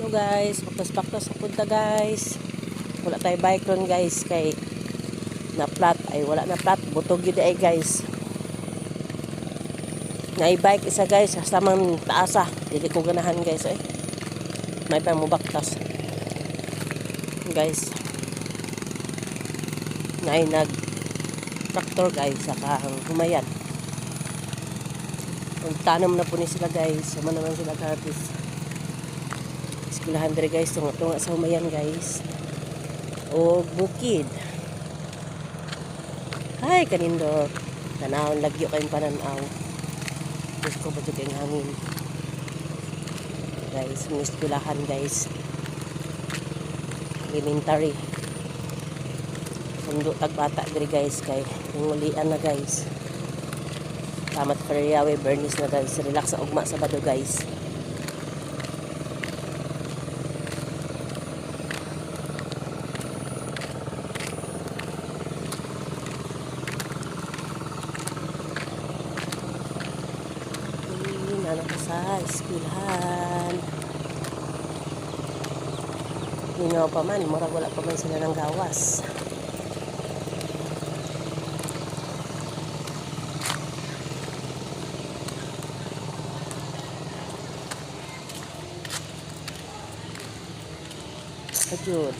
Hello guys, baktas-baktas sa punta guys. Wala tayo bike ron guys kay na flat ay wala na flat butog yun ay guys. Na bike isa guys sa man taasa, dili ko ganahan guys eh. May pa mo baktas. Guys. Nay nag tractor guys saka humayan. Tanam na po ni sila guys. Sama naman sila gratis. Eskwelahan diri guys. Tunga-tunga sa humayan guys. O bukid. Hay kanindot. Tanawon lagyo kayong pananaw. Gusto ko ba dyan kayong hangin. Guys, may eskwelahan guys. Elementary. Sundo tagbata diri guys. Kay ngulian na guys. Tamat Periyawe, Bernice na guys. Relax sa ugma sa bado guys. Ano ka sa eskwelahan. Lingaw pa man. Murag wala pa man sila ng gawas. Ajud.